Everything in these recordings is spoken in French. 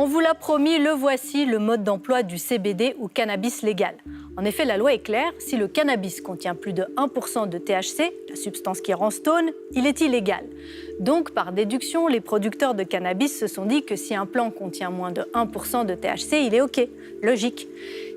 On vous l'a promis, le voici, le mode d'emploi du CBD ou cannabis légal. En effet, la loi est claire, si le cannabis contient plus de 1% de THC, la substance qui rend stone, il est illégal. Donc, par déduction, les producteurs de cannabis se sont dit que si un plant contient moins de 1% de THC, il est OK. Logique.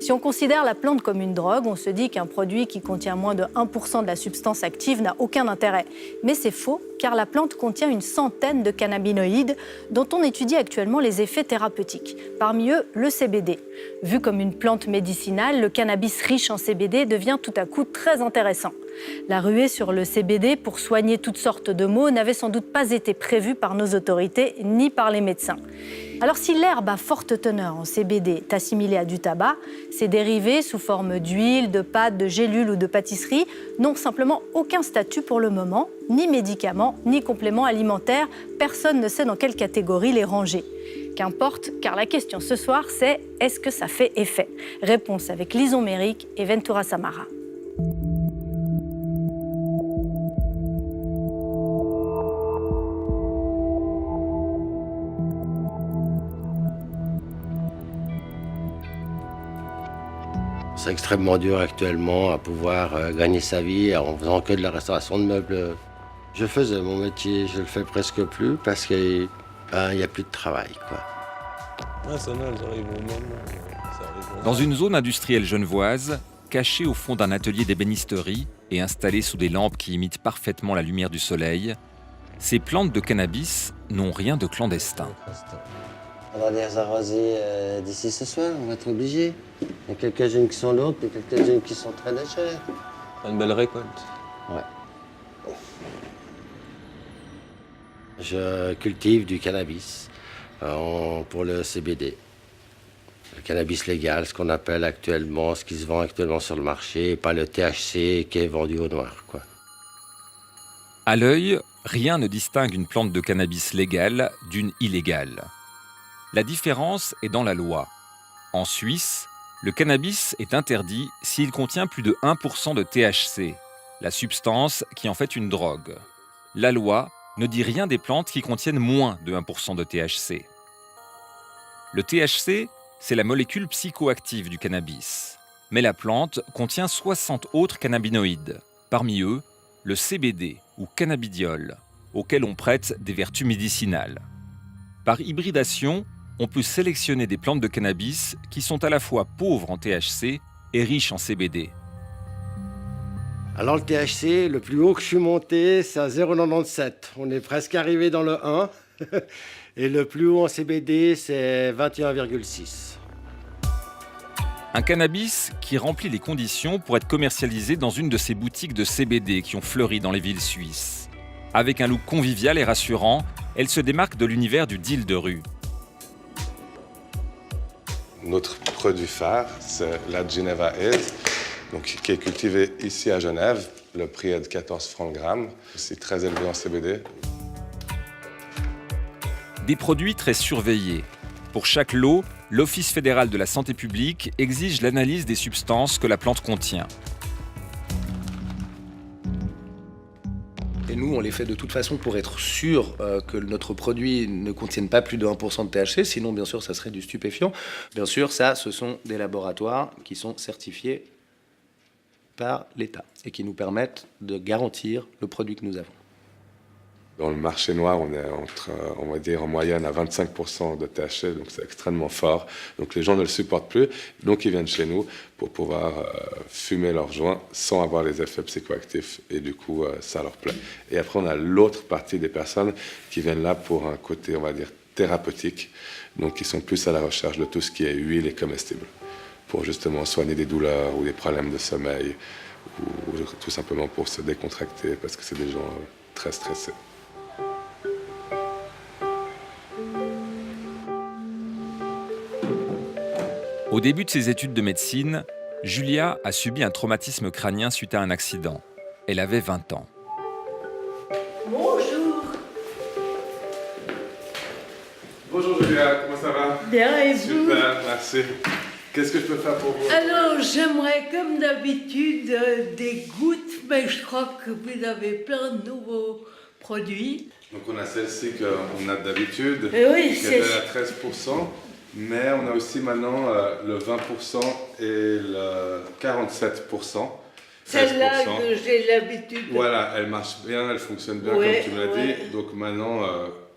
Si on considère la plante comme une drogue, on se dit qu'un produit qui contient moins de 1% de la substance active n'a aucun intérêt. Mais c'est faux, car la plante contient une centaine de cannabinoïdes dont on étudie actuellement les effets thérapeutiques. Parmi eux, le CBD. Vu comme une plante médicinale, le cannabis riche en CBD devient tout à coup très intéressant. La ruée sur le CBD pour soigner toutes sortes de maux n'avait sans doute pas été prévue par nos autorités ni par les médecins. Alors si l'herbe à forte teneur en CBD est assimilée à du tabac, ses dérivés sous forme d'huile, de pâte, de gélules ou de pâtisserie n'ont simplement aucun statut pour le moment, ni médicaments, ni compléments alimentaires. Personne ne sait dans quelle catégorie les ranger. Qu'importe, car la question ce soir, c'est est-ce que ça fait effet? Réponse avec Lison Méric et Ventura Samara. C'est extrêmement dur actuellement à pouvoir gagner sa vie en faisant que de la restauration de meubles. Je faisais mon métier, je le fais presque plus parce qu'il n'y a plus de travail, quoi. Dans une zone industrielle genevoise, cachée au fond d'un atelier d'ébénisterie et installée sous des lampes qui imitent parfaitement la lumière du soleil, ces plantes de cannabis n'ont rien de clandestin. On va les arroser d'ici ce soir, on va être obligé. Il y a quelques-unes qui sont lourdes et quelques-unes qui sont très légères. Une belle récolte. Ouais. Je cultive du cannabis pour le CBD. Le cannabis légal, ce qu'on appelle actuellement, ce qui se vend actuellement sur le marché, et pas le THC qui est vendu au noir, quoi. À l'œil, rien ne distingue une plante de cannabis légale d'une illégale. La différence est dans la loi. En Suisse, le cannabis est interdit s'il contient plus de 1% de THC, la substance qui en fait une drogue. La loi ne dit rien des plantes qui contiennent moins de 1% de THC. Le THC, c'est la molécule psychoactive du cannabis. Mais la plante contient 60 autres cannabinoïdes, parmi eux le CBD ou cannabidiol, auquel on prête des vertus médicinales. Par hybridation, on peut sélectionner des plantes de cannabis qui sont à la fois pauvres en THC et riches en CBD. Alors le THC, le plus haut que je suis monté, c'est à 0,97. On est presque arrivé dans le 1. Et le plus haut en CBD, c'est 21,6. Un cannabis qui remplit les conditions pour être commercialisé dans une de ces boutiques de CBD qui ont fleuri dans les villes suisses. Avec un look convivial et rassurant, elle se démarque de l'univers du deal de rue. Notre produit phare, c'est la Geneva Aid, donc, qui est cultivée ici à Genève. Le prix est de 14 francs le gramme. C'est très élevé en CBD. Des produits très surveillés. Pour chaque lot, l'Office fédéral de la santé publique exige l'analyse des substances que la plante contient. Et nous, on les fait de toute façon pour être sûr que notre produit ne contienne pas plus de 1% de THC, sinon, bien sûr, ça serait du stupéfiant. Bien sûr, ça, ce sont des laboratoires qui sont certifiés par l'État et qui nous permettent de garantir le produit que nous avons. Dans le marché noir, on est entre, on va dire, en moyenne à 25% de THC, donc c'est extrêmement fort. Donc les gens ne le supportent plus, donc ils viennent chez nous pour pouvoir fumer leurs joints sans avoir les effets psychoactifs, et du coup, ça leur plaît. Et après, on a l'autre partie des personnes qui viennent là pour un côté, on va dire, thérapeutique, donc qui sont plus à la recherche de tout ce qui est huile et comestible, pour justement soigner des douleurs ou des problèmes de sommeil, ou tout simplement pour se décontracter, parce que c'est des gens très stressés. Au début de ses études de médecine, Julia a subi un traumatisme crânien suite à un accident. Elle avait 20 ans. Bonjour. Bonjour Julia, comment ça va? Bien, et vous? Super, merci. Qu'est-ce que je peux faire pour vous? Alors, j'aimerais comme d'habitude des gouttes, mais je crois que vous avez plein de nouveaux produits. Donc on a celle-ci qu'on a d'habitude, Oui, qui est à 13%. Mais on a aussi maintenant le 20% et le 47%. Celle-là 16%. que j'ai l'habitude. Voilà, elle marche bien, elle fonctionne bien Ouais, comme tu me l'as ouais. dit. Donc maintenant,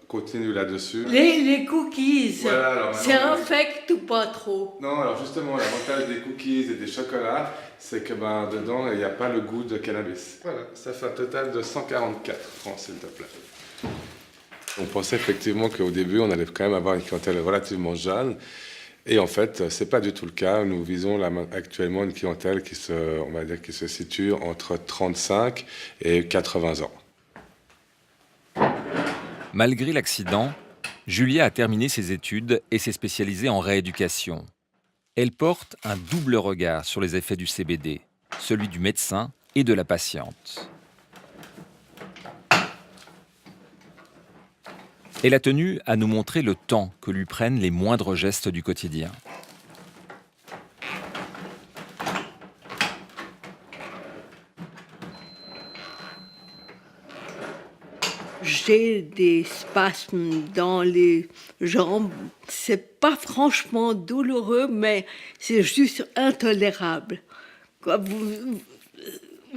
continue là-dessus. Les cookies, Voilà, alors c'est maintenant, infect ou pas trop? Non, alors justement, l'avantage des cookies et des chocolats, c'est que dedans, il n'y a pas le goût de cannabis. Voilà, ça fait un total de 144 francs, s'il te plaît. On pensait effectivement qu'au début, on allait quand même avoir une clientèle relativement jeune. Et en fait, ce n'est pas du tout le cas. Nous visons là, actuellement une clientèle qui se situe entre 35 et 80 ans. Malgré l'accident, Julia a terminé ses études et s'est spécialisée en rééducation. Elle porte un double regard sur les effets du CBD, celui du médecin et de la patiente. Elle a tenu à nous montrer le temps que lui prennent les moindres gestes du quotidien. J'ai des spasmes dans les jambes. C'est pas franchement douloureux, mais c'est juste intolérable. Quoi,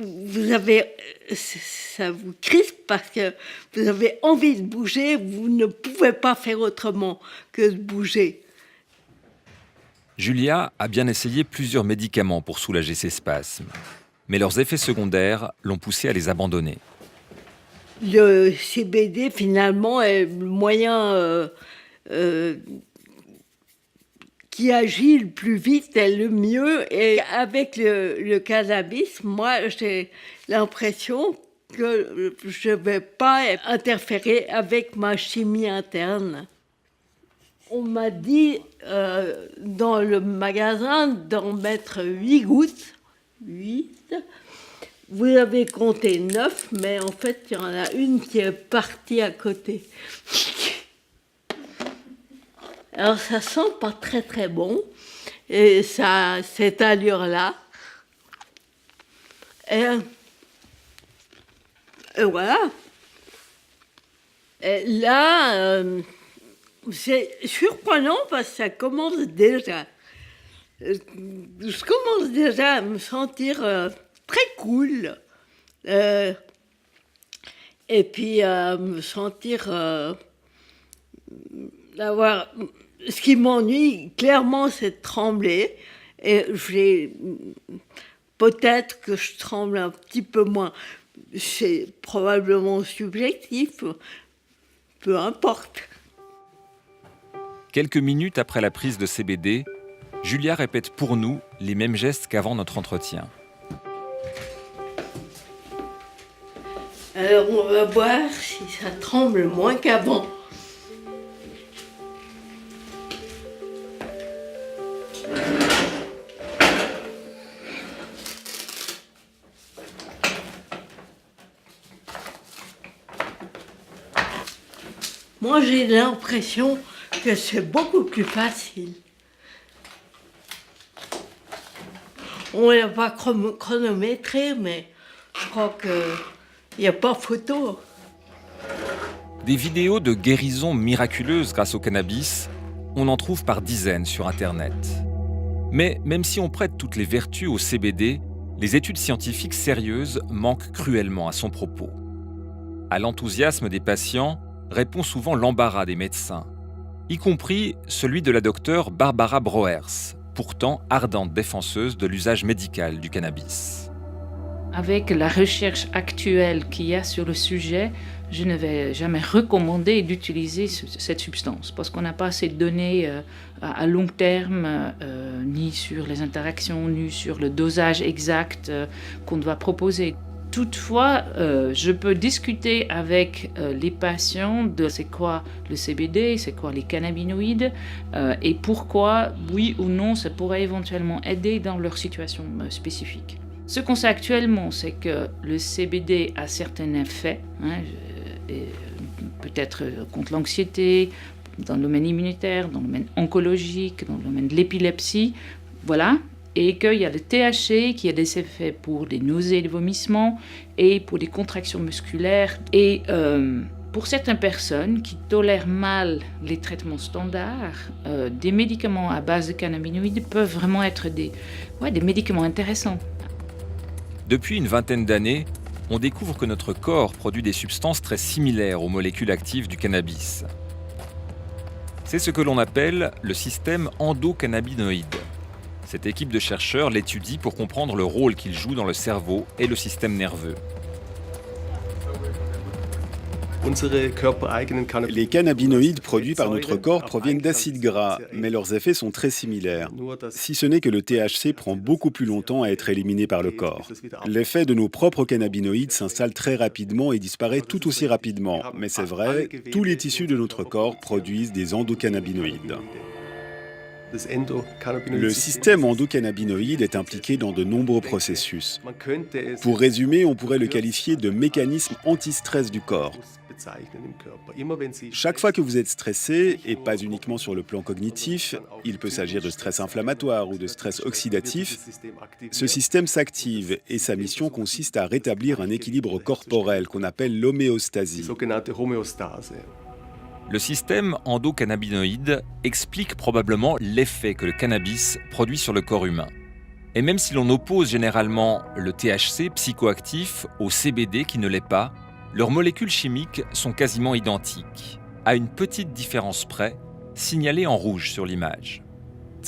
vous avez, ça vous crispe parce que vous avez envie de bouger, vous ne pouvez pas faire autrement que de bouger. Julia a bien essayé plusieurs médicaments pour soulager ses spasmes, mais leurs effets secondaires l'ont poussée à les abandonner. Le CBD, finalement, est le moyen qui agit le plus vite et le mieux. Et avec le cannabis, moi, j'ai l'impression que je ne vais pas interférer avec ma chimie interne. On m'a dit dans le magasin d'en mettre 8 gouttes. 8. Vous avez compté 9, mais en fait, il y en a une qui est partie à côté. Alors, ça sent pas très très bon, et ça a cette allure-là. Et voilà. Et là, c'est surprenant parce que ça commence déjà. Je commence déjà à me sentir très cool. Et puis me sentir d'avoir. Ce qui m'ennuie clairement, c'est de trembler. Et peut-être que je tremble un petit peu moins. C'est probablement subjectif. Peu importe. Quelques minutes après la prise de CBD, Julia répète pour nous les mêmes gestes qu'avant notre entretien. Alors on va voir si ça tremble moins qu'avant. Moi j'ai l'impression que c'est beaucoup plus facile. On ne l'a pas chronométré, mais je crois qu'il n'y a pas photo. Des vidéos de guérison miraculeuse grâce au cannabis, on en trouve par dizaines sur Internet. Mais même si on prête toutes les vertus au CBD, les études scientifiques sérieuses manquent cruellement à son propos. À l'enthousiasme des patients répond souvent l'embarras des médecins, y compris celui de la docteure Barbara Broers, pourtant ardente défenseuse de l'usage médical du cannabis. Avec la recherche actuelle qu'il y a sur le sujet, je ne vais jamais recommander d'utiliser cette substance parce qu'on n'a pas assez de données à long terme, ni sur les interactions, ni sur le dosage exact qu'on doit proposer. Toutefois, je peux discuter avec les patients de c'est quoi le CBD, c'est quoi les cannabinoïdes et pourquoi, oui ou non, ça pourrait éventuellement aider dans leur situation spécifique. Ce qu'on sait actuellement, c'est que le CBD a certains effets, peut-être contre l'anxiété, dans le domaine immunitaire, dans le domaine oncologique, dans le domaine de l'épilepsie, voilà. Et qu'il y a le THC qui a des effets pour des nausées et des vomissements et pour des contractions musculaires. Et Pour certaines personnes qui tolèrent mal les traitements standards, des médicaments à base de cannabinoïdes peuvent vraiment être des médicaments intéressants. Depuis une vingtaine d'années, on découvre que notre corps produit des substances très similaires aux molécules actives du cannabis. C'est ce que l'on appelle le système endocannabinoïde. Cette équipe de chercheurs l'étudie pour comprendre le rôle qu'il joue dans le cerveau et le système nerveux. Les cannabinoïdes produits par notre corps proviennent d'acides gras, mais leurs effets sont très similaires. Si ce n'est que le THC prend beaucoup plus longtemps à être éliminé par le corps. L'effet de nos propres cannabinoïdes s'installe très rapidement et disparaît tout aussi rapidement. Mais c'est vrai, tous les tissus de notre corps produisent des endocannabinoïdes. Le système endocannabinoïde est impliqué dans de nombreux processus. Pour résumer, on pourrait le qualifier de mécanisme anti-stress du corps. Chaque fois que vous êtes stressé, et pas uniquement sur le plan cognitif, il peut s'agir de stress inflammatoire ou de stress oxydatif, ce système s'active et sa mission consiste à rétablir un équilibre corporel qu'on appelle l'homéostasie. Le système endocannabinoïde explique probablement l'effet que le cannabis produit sur le corps humain. Et même si l'on oppose généralement le THC psychoactif au CBD qui ne l'est pas, leurs molécules chimiques sont quasiment identiques, à une petite différence près, signalée en rouge sur l'image.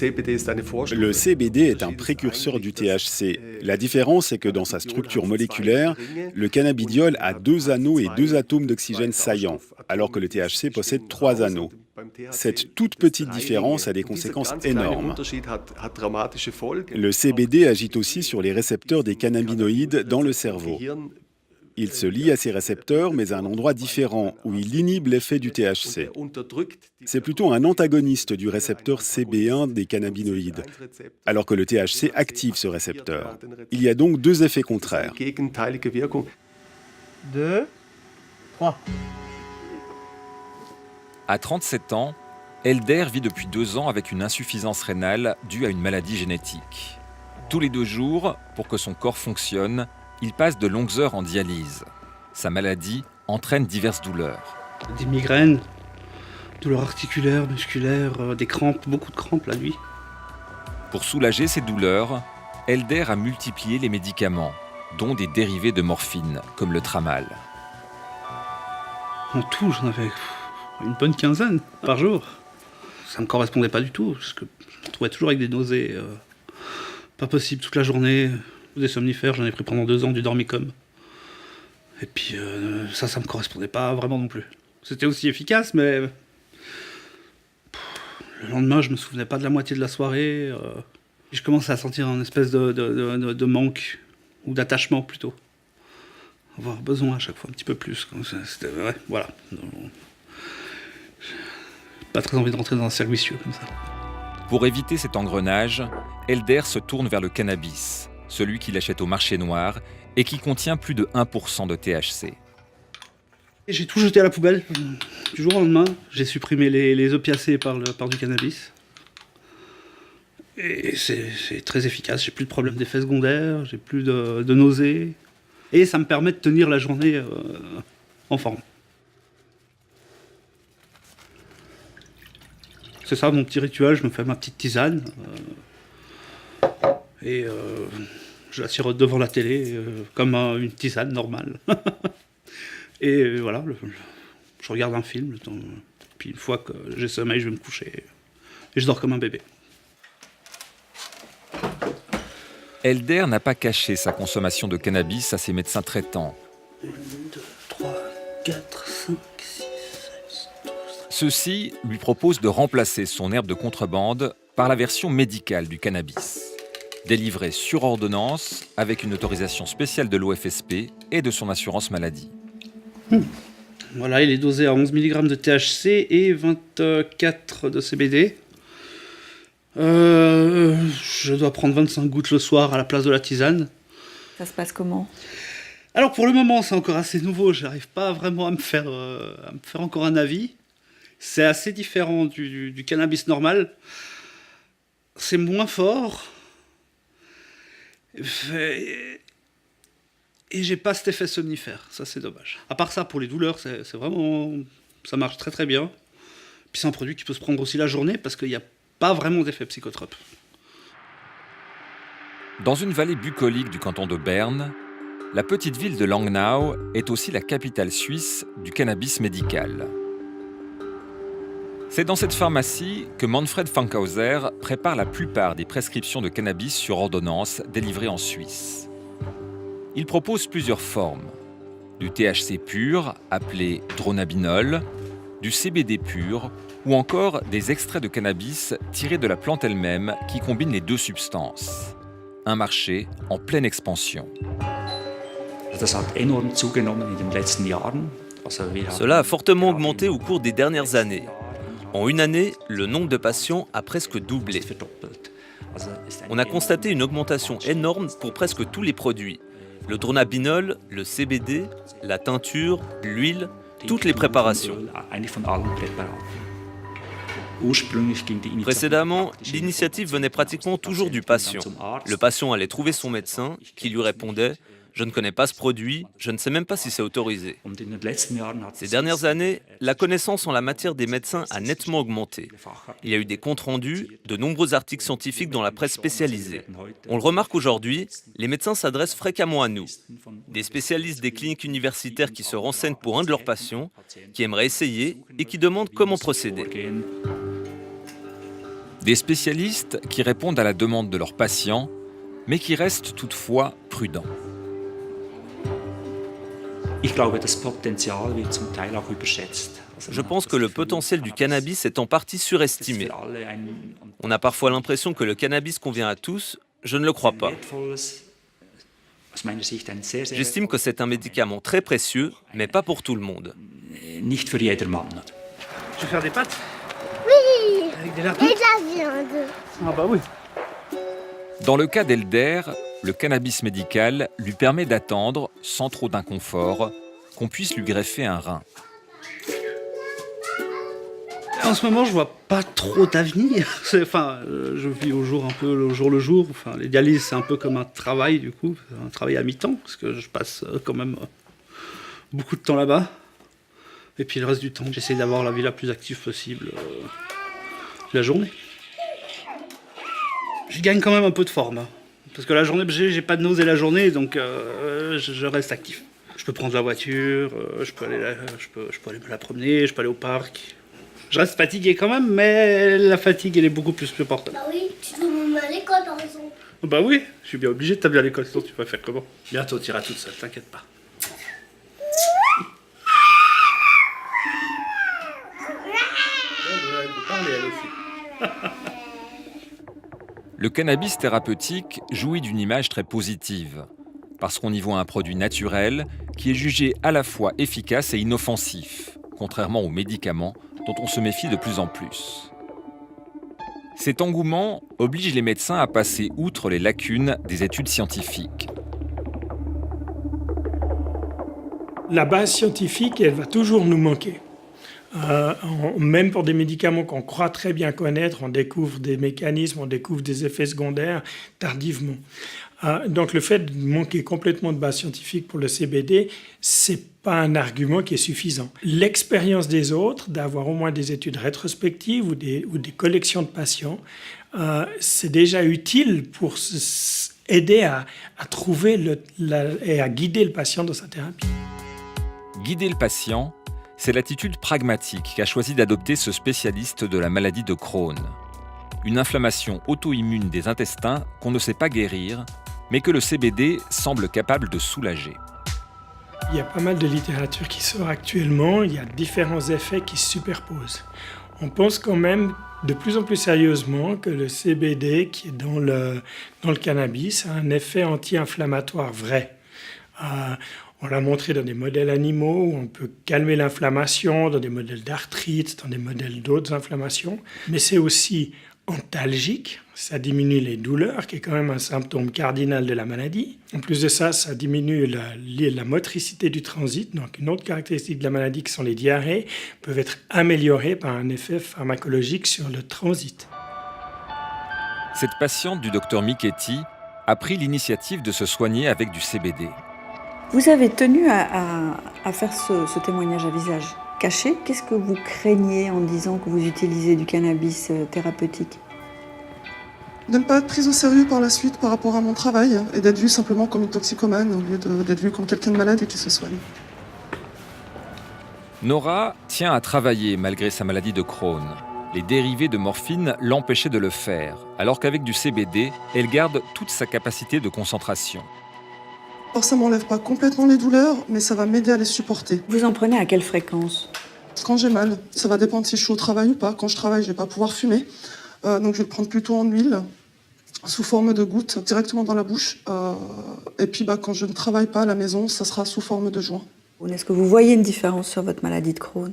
Le CBD est un précurseur du THC. La différence est que dans sa structure moléculaire, le cannabidiol a 2 anneaux et 2 atomes d'oxygène saillants, alors que le THC possède 3 anneaux. Cette toute petite différence a des conséquences énormes. Le CBD agit aussi sur les récepteurs des cannabinoïdes dans le cerveau. Il se lie à ces récepteurs, mais à un endroit différent, où il inhibe l'effet du THC. C'est plutôt un antagoniste du récepteur CB1 des cannabinoïdes, alors que le THC active ce récepteur. Il y a donc 2 effets contraires. 2, 3. À 37 ans, Elder vit depuis 2 ans avec une insuffisance rénale due à une maladie génétique. Tous les 2 jours, pour que son corps fonctionne, il passe de longues heures en dialyse. Sa maladie entraîne diverses douleurs. Des migraines, douleurs articulaires, musculaires, des crampes, beaucoup de crampes la nuit. Pour soulager ces douleurs, Elder a multiplié les médicaments, dont des dérivés de morphine, comme le Tramal. En tout, j'en avais une bonne quinzaine par jour. Ça ne me correspondait pas du tout, parce que je me trouvais toujours avec des nausées. Pas possible toute la journée. Des somnifères, j'en ai pris pendant 2 ans, du Dormicum. Et puis ça me correspondait pas vraiment non plus. C'était aussi efficace, mais le lendemain, je me souvenais pas de la moitié de la soirée. Je commençais à sentir un espèce de manque, ou d'attachement plutôt. Avoir besoin à chaque fois un petit peu plus. C'était, ouais, voilà. Pas très envie de rentrer dans un cercle vicieux comme ça. Pour éviter cet engrenage, Elder se tourne vers le cannabis, celui qu'il achète au marché noir et qui contient plus de 1% de THC. J'ai tout jeté à la poubelle, du jour au lendemain. J'ai supprimé les opiacés par du cannabis. Et c'est très efficace, j'ai plus de problèmes d'effets secondaires, j'ai plus de nausées. Et ça me permet de tenir la journée en forme. C'est ça mon petit rituel, je me fais ma petite tisane. Et je la sirote devant la télé comme une tisane normale. Et voilà, je regarde un film, puis une fois que j'ai sommeil, je vais me coucher. Et je dors comme un bébé. Elder n'a pas caché sa consommation de cannabis à ses médecins traitants. 1, 2, 3, 4, 5, 6, 7, 12... Ceux-ci lui proposent de remplacer son herbe de contrebande par la version médicale du cannabis, délivrée sur ordonnance avec une autorisation spéciale de l'OFSP et de son assurance maladie. Voilà, il est dosé à 11 mg de THC et 24 de CBD. Je dois prendre 25 gouttes le soir à la place de la tisane. Ça se passe comment ? Alors pour le moment, c'est encore assez nouveau. Je n'arrive pas vraiment à me faire encore un avis. C'est assez différent du cannabis normal. C'est moins fort. et j'ai pas cet effet somnifère. Ça, c'est dommage. À part ça, pour les douleurs, c'est vraiment... Ça marche très très bien. Puis c'est un produit qui peut se prendre aussi la journée parce qu'il n'y a pas vraiment d'effet psychotrope. Dans une vallée bucolique du canton de Berne, la petite ville de Langnau est aussi la capitale suisse du cannabis médical. C'est dans cette pharmacie que Manfred Fankhauser prépare la plupart des prescriptions de cannabis sur ordonnance délivrées en Suisse. Il propose plusieurs formes. Du THC pur, appelé dronabinol, du CBD pur, ou encore des extraits de cannabis tirés de la plante elle-même qui combinent les deux substances. Un marché en pleine expansion. Cela a fortement augmenté au cours des dernières années. En une année, le nombre de patients a presque doublé. On a constaté une augmentation énorme pour presque tous les produits. Le dronabinol, le CBD, la teinture, l'huile, toutes les préparations. Précédemment, l'initiative venait pratiquement toujours du patient. Le patient allait trouver son médecin qui lui répondait « Je ne connais pas ce produit, je ne sais même pas si c'est autorisé ». Ces dernières années, la connaissance en la matière des médecins a nettement augmenté. Il y a eu des comptes rendus, de nombreux articles scientifiques dans la presse spécialisée. On le remarque aujourd'hui, les médecins s'adressent fréquemment à nous. Des spécialistes des cliniques universitaires qui se renseignent pour un de leurs patients, qui aimeraient essayer et qui demandent comment procéder. Des spécialistes qui répondent à la demande de leurs patients, mais qui restent toutefois prudents. Je pense que le potentiel du cannabis est en partie surestimé. On a parfois l'impression que le cannabis convient à tous, je ne le crois pas. J'estime que c'est un médicament très précieux, mais pas pour tout le monde. Je vais faire des pâtes? Oui. Avec des lardons? Et de la viande. Ah bah oui. Dans le cas d'Elder, le cannabis médical lui permet d'attendre, sans trop d'inconfort, qu'on puisse lui greffer un rein. En ce moment, je vois pas trop d'avenir. Je vis au jour un peu le jour. Enfin, les dialyses, c'est un peu comme un travail, du coup, un travail à mi-temps, parce que je passe quand même beaucoup de temps là-bas. Et puis le reste du temps, j'essaie d'avoir la vie la plus active possible la journée. Je gagne quand même un peu de forme, parce que la journée, j'ai pas de nausées la journée, donc je reste actif. Je peux prendre la voiture, je peux aller me la promener, je peux aller au parc. Je reste fatigué quand même, mais la fatigue, elle est beaucoup plus supportable. Bah oui, tu dois m'emmener à l'école par exemple. Bah oui, je suis bien obligé de t'amener à l'école, sinon tu vas faire comment? Bientôt, tu iras toute seule, t'inquiète pas. Elle peut parler, elle aussi. Le cannabis thérapeutique jouit d'une image très positive, parce qu'on y voit un produit naturel qui est jugé à la fois efficace et inoffensif, contrairement aux médicaments dont on se méfie de plus en plus. Cet engouement oblige les médecins à passer outre les lacunes des études scientifiques. La base scientifique, elle va toujours nous manquer. Même pour des médicaments qu'on croit très bien connaître, on découvre des mécanismes, on découvre des effets secondaires tardivement. Donc le fait de manquer complètement de base scientifique pour le CBD, c'est pas un argument qui est suffisant. L'expérience des autres, d'avoir au moins des études rétrospectives ou des collections de patients, c'est déjà utile pour aider à trouver et à guider le patient dans sa thérapie. Guider le patient, c'est l'attitude pragmatique qu'a choisi d'adopter ce spécialiste de la maladie de Crohn. Une inflammation auto-immune des intestins qu'on ne sait pas guérir, mais que le CBD semble capable de soulager. Il y a pas mal de littérature qui sort actuellement, il y a différents effets qui se superposent. On pense quand même de plus en plus sérieusement que le CBD qui est dans le cannabis a un effet anti-inflammatoire vrai. On l'a montré dans des modèles animaux où on peut calmer l'inflammation, dans des modèles d'arthrite, dans des modèles d'autres inflammations. Mais c'est aussi antalgique, ça diminue les douleurs, qui est quand même un symptôme cardinal de la maladie. En plus de ça, ça diminue la motricité du transit. Donc une autre caractéristique de la maladie, qui sont les diarrhées, peuvent être améliorées par un effet pharmacologique sur le transit. Cette patiente du docteur Michetti a pris l'initiative de se soigner avec du CBD. Vous avez tenu à faire ce témoignage à visage caché. Qu'est-ce que vous craignez en disant que vous utilisez du cannabis thérapeutique ? De ne pas être prise au sérieux par la suite par rapport à mon travail et d'être vue simplement comme une toxicomane au lieu d'être vue comme quelqu'un de malade et qui se soigne. Nora tient à travailler malgré sa maladie de Crohn. Les dérivés de morphine l'empêchaient de le faire, alors qu'avec du CBD, elle garde toute sa capacité de concentration. Alors ça m'enlève pas complètement les douleurs, mais ça va m'aider à les supporter. Vous en prenez à quelle fréquence ? Quand j'ai mal, ça va dépendre si je suis au travail ou pas. Quand je travaille, je vais pas pouvoir fumer, donc je vais le prendre plutôt en huile, sous forme de gouttes, directement dans la bouche. Et puis quand je ne travaille pas à la maison, ça sera sous forme de joint. Est-ce que vous voyez une différence sur votre maladie de Crohn ?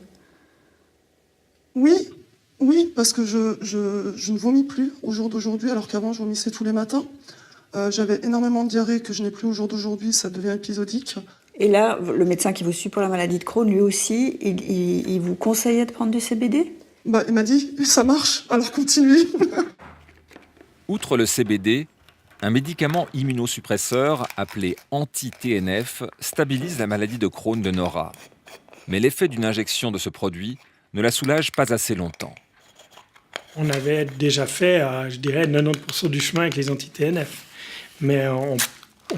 Oui, parce que je ne vomis plus au jour d'aujourd'hui, alors qu'avant je vomissais tous les matins. J'avais énormément de diarrhée que je n'ai plus au jour d'aujourd'hui, ça devient épisodique. Et là, le médecin qui vous suit pour la maladie de Crohn, lui aussi, il vous conseillait de prendre du CBD ? Il m'a dit, ça marche, alors continuez. Outre le CBD, un médicament immunosuppresseur appelé anti-TNF stabilise la maladie de Crohn de Nora. Mais l'effet d'une injection de ce produit ne la soulage pas assez longtemps. On avait déjà fait, je dirais, 90% du chemin avec les anti-TNF. Mais on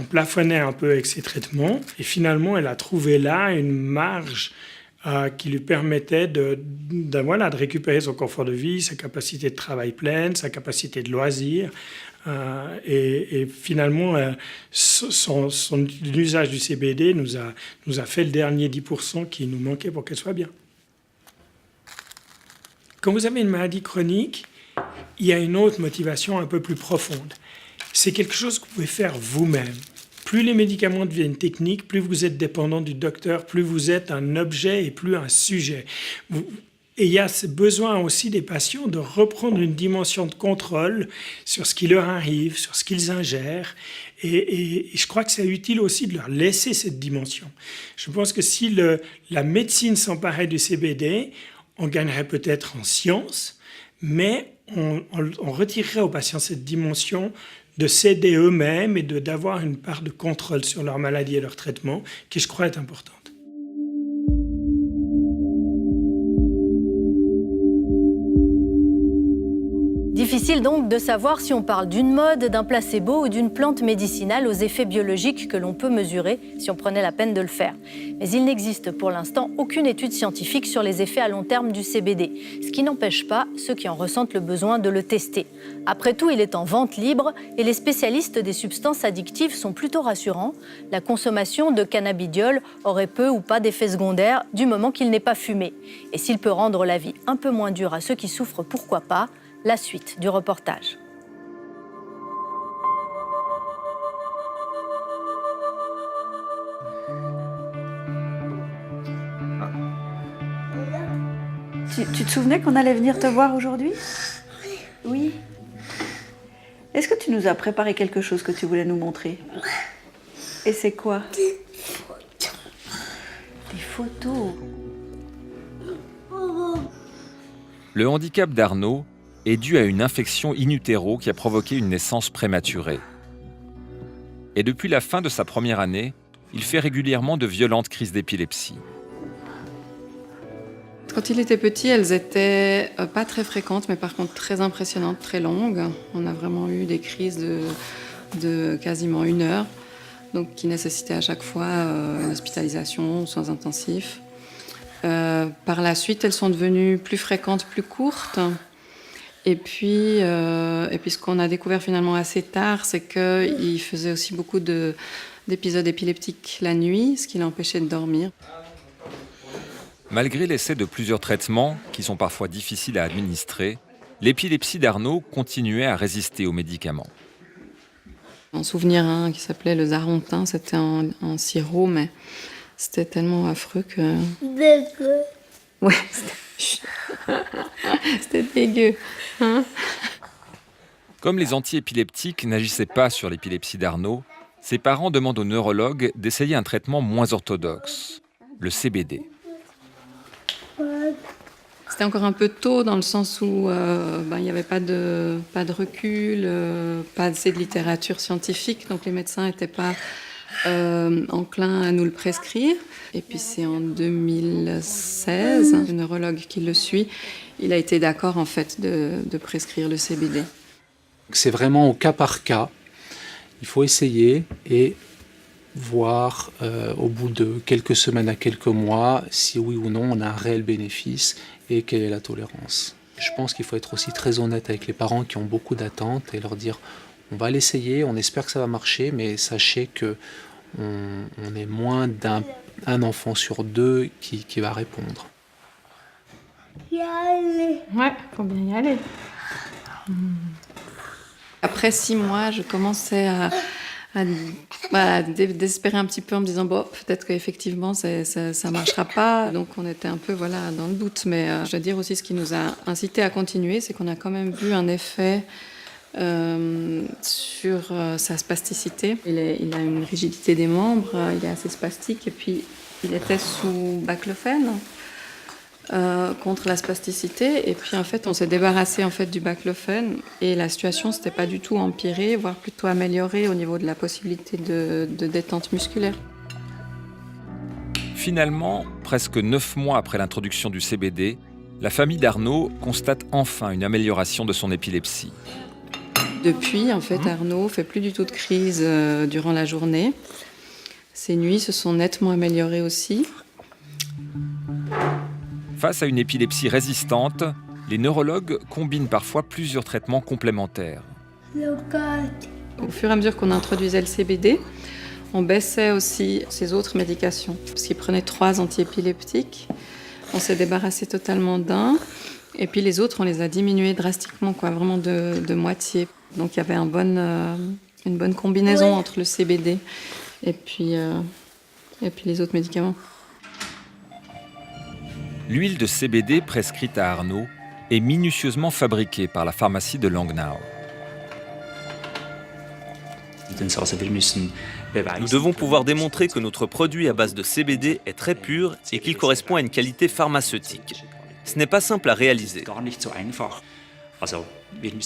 plafonnait un peu avec ses traitements. Et finalement, elle a trouvé là une marge qui lui permettait de récupérer son confort de vie, sa capacité de travail pleine, sa capacité de loisir. Et finalement, l'usage du CBD nous a fait le dernier 10% qui nous manquait pour qu'elle soit bien. Quand vous avez une maladie chronique, il y a une autre motivation un peu plus profonde. C'est quelque chose que vous pouvez faire vous-même. Plus les médicaments deviennent techniques, plus vous êtes dépendant du docteur, plus vous êtes un objet et plus un sujet. Et il y a ce besoin aussi des patients de reprendre une dimension de contrôle sur ce qui leur arrive, sur ce qu'ils ingèrent. Et je crois que c'est utile aussi de leur laisser cette dimension. Je pense que si la médecine s'emparait du CBD, on gagnerait peut-être en science, mais on retirerait aux patients cette dimension de s'aider eux-mêmes et d'avoir une part de contrôle sur leur maladie et leur traitement, qui je crois est importante. Difficile donc de savoir si on parle d'une mode, d'un placebo ou d'une plante médicinale aux effets biologiques que l'on peut mesurer si on prenait la peine de le faire. Mais il n'existe pour l'instant aucune étude scientifique sur les effets à long terme du CBD, ce qui n'empêche pas ceux qui en ressentent le besoin de le tester. Après tout, il est en vente libre et les spécialistes des substances addictives sont plutôt rassurants. La consommation de cannabidiol aurait peu ou pas d'effets secondaires du moment qu'il n'est pas fumé. Et s'il peut rendre la vie un peu moins dure à ceux qui souffrent, pourquoi pas ? La suite du reportage. Tu te souvenais qu'on allait venir te voir aujourd'hui ? Oui. Est-ce que tu nous as préparé quelque chose que tu voulais nous montrer ? Et c'est quoi ? Des photos. Le handicap d'Arnaud est dû à une infection in utero qui a provoqué une naissance prématurée. Et depuis la fin de sa première année, il fait régulièrement de violentes crises d'épilepsie. Quand il était petit, elles étaient pas très fréquentes, mais par contre très impressionnantes, très longues. On a vraiment eu des crises de quasiment 1 heure, donc qui nécessitaient à chaque fois une hospitalisation, soins intensifs. Par la suite, elles sont devenues plus fréquentes, plus courtes. Et puis ce qu'on a découvert finalement assez tard, c'est qu'il faisait aussi beaucoup d'épisodes épileptiques la nuit, ce qui l'empêchait de dormir. Malgré l'essai de plusieurs traitements, qui sont parfois difficiles à administrer, l'épilepsie d'Arnaud continuait à résister aux médicaments. Un souvenir qui s'appelait le Zarontin, c'était un sirop, mais c'était tellement affreux que... Dégueu. Ouais, c'était dégueu. Hein? Comme les antiépileptiques n'agissaient pas sur l'épilepsie d'Arnaud, ses parents demandent au neurologue d'essayer un traitement moins orthodoxe, le CBD. C'était encore un peu tôt dans le sens où il n'y avait pas de recul, pas assez de littérature scientifique, donc les médecins n'étaient pas enclin à nous le prescrire. Et puis c'est en 2016, le neurologue qui le suit, il a été d'accord en fait de prescrire le CBD. C'est vraiment au cas par cas. Il faut essayer et voir au bout de quelques semaines à quelques mois si oui ou non on a un réel bénéfice et quelle est la tolérance. Je pense qu'il faut être aussi très honnête avec les parents qui ont beaucoup d'attentes et leur dire on va l'essayer, on espère que ça va marcher, mais sachez que on est moins d'un enfant sur 2 qui va répondre. Ouais, faut bien y aller. Après 6 mois, je commençais à désespérer un petit peu en me disant bon, peut-être qu'effectivement ça marchera pas. Donc on était un peu dans le doute. Mais je dois dire aussi ce qui nous a incité à continuer, c'est qu'on a quand même vu un effet sur sa spasticité. Il a une rigidité des membres, il est assez spastique et puis il était sous baclofène contre la spasticité et puis en fait on s'est débarrassé en fait du baclofène et la situation s'était pas du tout empirée, voire plutôt améliorée au niveau de la possibilité de détente musculaire. Finalement, presque 9 mois après l'introduction du CBD, la famille d'Arnaud constate enfin une amélioration de son épilepsie. Depuis, en fait, Arnaud fait plus du tout de crise durant la journée. Ses nuits se sont nettement améliorées aussi. Face à une épilepsie résistante, les neurologues combinent parfois plusieurs traitements complémentaires. Au fur et à mesure qu'on introduisait le CBD, on baissait aussi ses autres médications. Parce qu'il prenait 3 antiépileptiques. On s'est débarrassé totalement d'un. Et puis les autres, on les a diminués drastiquement, vraiment de moitié. Donc il y avait une bonne combinaison entre le CBD et puis les autres médicaments. L'huile de CBD prescrite à Arnaud est minutieusement fabriquée par la pharmacie de Langnau. Nous devons pouvoir démontrer que notre produit à base de CBD est très pur et qu'il correspond à une qualité pharmaceutique. Ce n'est pas simple à réaliser.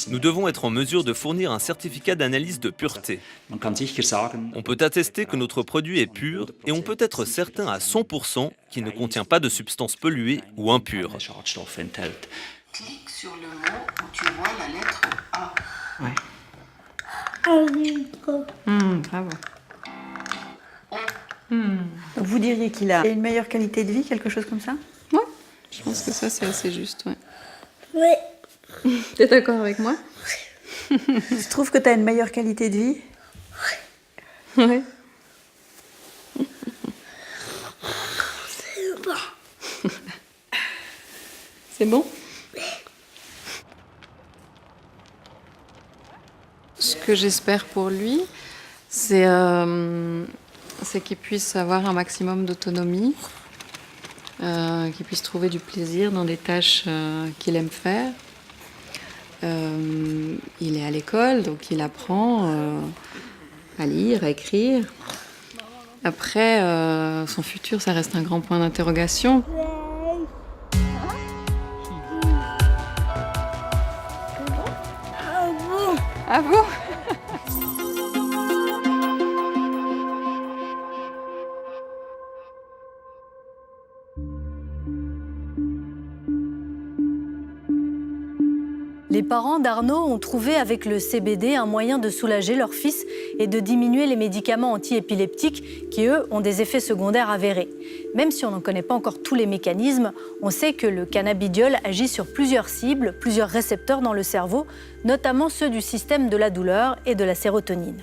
Nous devons être en mesure de fournir un certificat d'analyse de pureté. On peut attester que notre produit est pur et on peut être certain à 100% qu'il ne contient pas de substances polluées ou impures. Clique sur le mot où tu vois la lettre A. Bravo. Donc vous diriez qu'il a une meilleure qualité de vie, quelque chose comme ça? Ouais, je pense que ça c'est assez juste, ouais. Oui. T'es d'accord avec moi? Tu trouves que tu as une meilleure qualité de vie? Ouais. C'est bon. C'est bon? Ce que j'espère pour lui, c'est qu'il puisse avoir un maximum d'autonomie, qu'il puisse trouver du plaisir dans des tâches qu'il aime faire. Il est à l'école, donc il apprend à lire, à écrire. Après, son futur, ça reste un grand point d'interrogation. Ah bon? Les parents d'Arnaud ont trouvé avec le CBD un moyen de soulager leur fils et de diminuer les médicaments antiépileptiques qui, eux, ont des effets secondaires avérés. Même si on n'en connaît pas encore tous les mécanismes, on sait que le cannabidiol agit sur plusieurs cibles, plusieurs récepteurs dans le cerveau, notamment ceux du système de la douleur et de la sérotonine.